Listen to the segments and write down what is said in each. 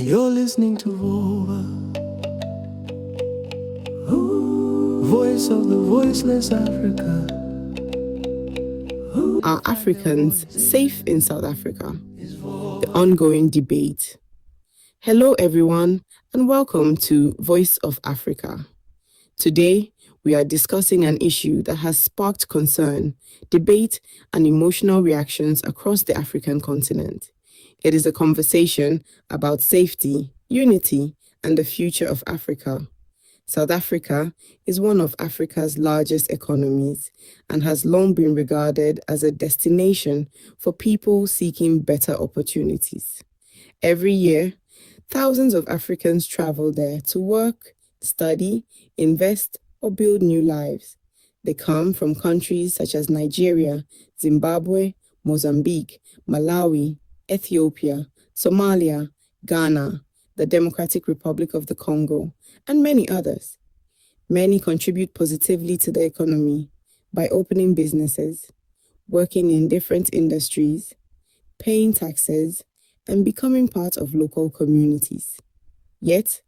You're listening to Vova, voice of the voiceless Africa. Are Africans safe in South Africa? The ongoing debate. Hello, everyone, and welcome to Voice of Africa. Today, we are discussing an issue that has sparked concern, debate, and emotional reactions across the African continent. It is a conversation about safety, unity, and the future of Africa. South Africa is one of Africa's largest economies and has long been regarded as a destination for people seeking better opportunities. Every year, thousands of Africans travel there to work, study, invest, or build new lives. They come from countries such as Nigeria, Zimbabwe, Mozambique, Malawi, Ethiopia, Somalia, Ghana, the Democratic Republic of the Congo, and many others. Many contribute positively to the economy by opening businesses, working in different industries, paying taxes, and becoming part of local communities. Yet,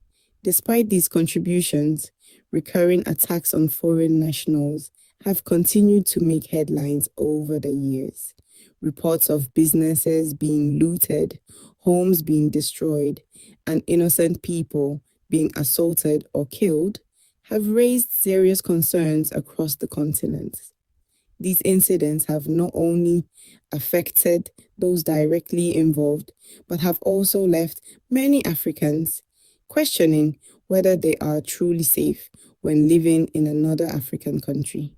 despite these contributions, recurring attacks on foreign nationals have continued to make headlines over the years. Reports of businesses being looted, homes being destroyed, and innocent people being assaulted or killed have raised serious concerns across the continent. These incidents have not only affected those directly involved, but have also left many Africans questioning whether they are truly safe when living in another African country.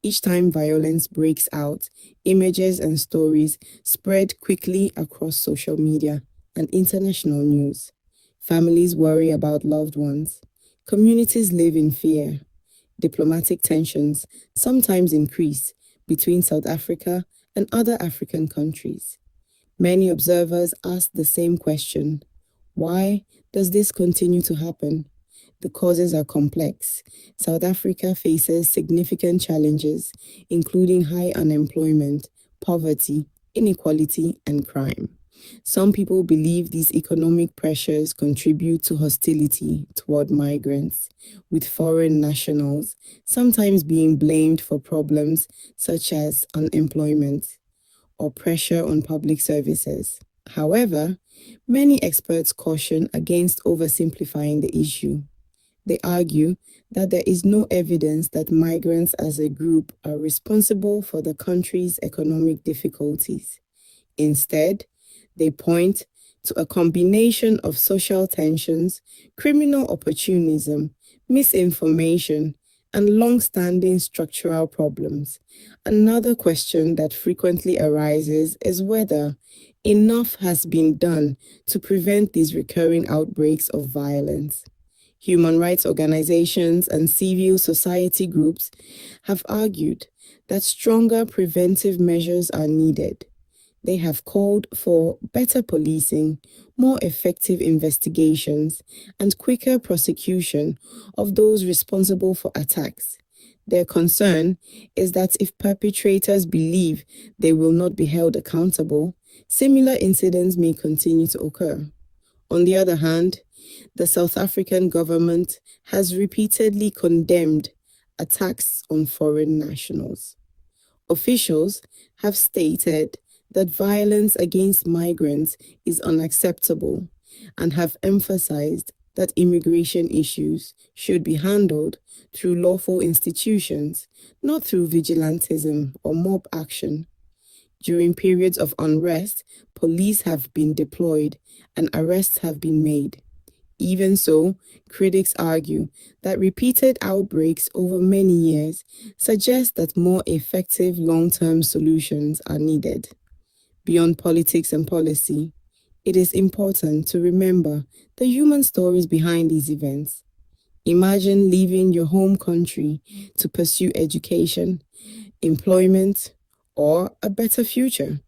Each time violence breaks out, images and stories spread quickly across social media and international news. Families worry about loved ones. Communities live in fear. Diplomatic tensions sometimes increase between South Africa and other African countries. Many observers ask the same question: why does this continue to happen? The causes are complex. South Africa faces significant challenges, including high unemployment, poverty, inequality, and crime. Some people believe these economic pressures contribute to hostility toward migrants, with foreign nationals sometimes being blamed for problems such as unemployment or pressure on public services. However, many experts caution against oversimplifying the issue. They argue that there is no evidence that migrants as a group are responsible for the country's economic difficulties. Instead, they point to a combination of social tensions, criminal opportunism, misinformation, and long-standing structural problems. Another question that frequently arises is whether enough has been done to prevent these recurring outbreaks of violence. Human rights organizations and civil society groups have argued that stronger preventive measures are needed. They have called for better policing, more effective investigations, and quicker prosecution of those responsible for attacks. Their concern is that if perpetrators believe they will not be held accountable, similar incidents may continue to occur. On the other hand, the South African government has repeatedly condemned attacks on foreign nationals. Officials have stated that violence against migrants is unacceptable and have emphasized that immigration issues should be handled through lawful institutions, not through vigilantism or mob action. During periods of unrest, police have been deployed and arrests have been made. Even so, critics argue that repeated outbreaks over many years suggest that more effective long-term solutions are needed. Beyond politics and policy, it is important to remember the human stories behind these events. Imagine leaving your home country to pursue education, employment, or a better future,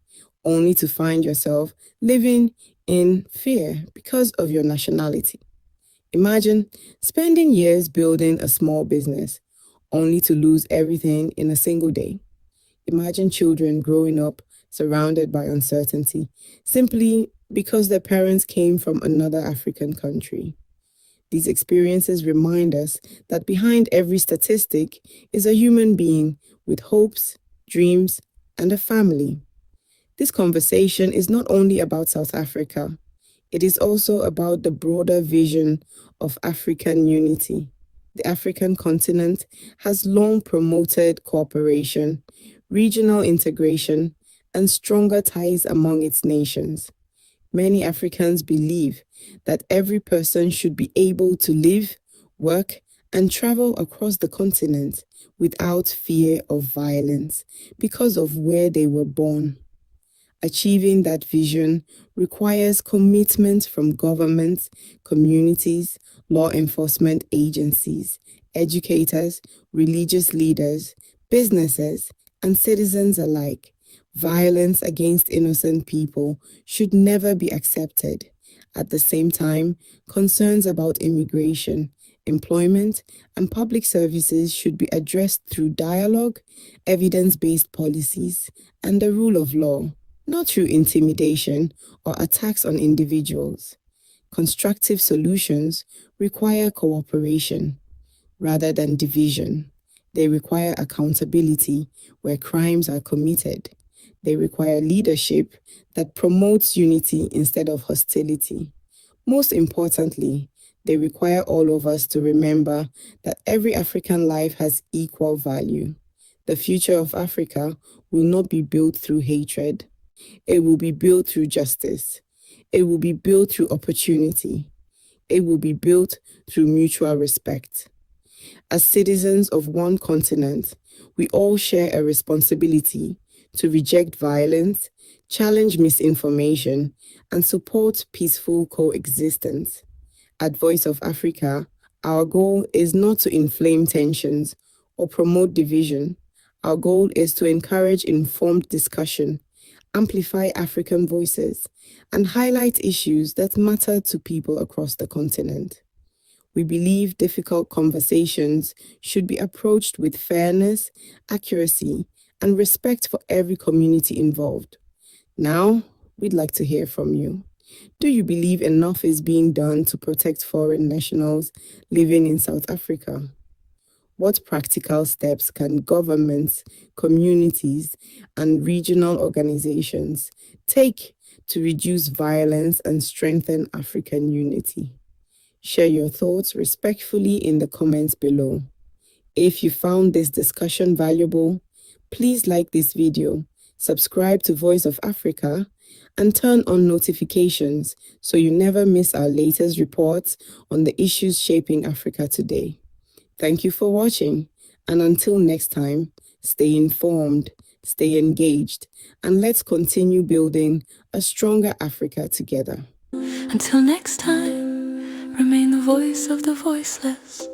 only to find yourself living in fear because of your nationality. Imagine spending years building a small business, only to lose everything in a single day. Imagine children growing up surrounded by uncertainty, simply because their parents came from another African country. These experiences remind us that behind every statistic is a human being with hopes, dreams, and a family. This conversation is not only about South Africa, it is also about the broader vision of African unity. The African continent has long promoted cooperation, regional integration, and stronger ties among its nations. Many Africans believe that every person should be able to live, work, and travel across the continent without fear of violence because of where they were born. Achieving that vision requires commitment from governments, communities, law enforcement agencies, educators, religious leaders, businesses, and citizens alike. Violence against innocent people should never be accepted. At the same time, concerns about immigration, employment, and public services should be addressed through dialogue, evidence-based policies, and the rule of law, not through intimidation or attacks on individuals. Constructive solutions require cooperation rather than division. They require accountability where crimes are committed. They require leadership that promotes unity instead of hostility. Most importantly, they require all of us to remember that every African life has equal value. The future of Africa will not be built through hatred. It will be built through justice. It will be built through opportunity. It will be built through mutual respect. As citizens of one continent, we all share a responsibility to reject violence, challenge misinformation, and support peaceful coexistence. At Voice of Africa, our goal is not to inflame tensions or promote division. Our goal is to encourage informed discussion, amplify African voices, and highlight issues that matter to people across the continent. We believe difficult conversations should be approached with fairness, accuracy, and respect for every community involved. Now, we'd like to hear from you. Do you believe enough is being done to protect foreign nationals living in South Africa? What practical steps can governments, communities, and regional organizations take to reduce violence and strengthen African unity? Share your thoughts respectfully in the comments below. If you found this discussion valuable, please like this video, subscribe to Voice of Africa, and turn on notifications so you never miss our latest reports on the issues shaping Africa today. Thank you for watching, and until next time, stay informed, stay engaged, and let's continue building a stronger Africa together. Until next time, remain the voice of the voiceless.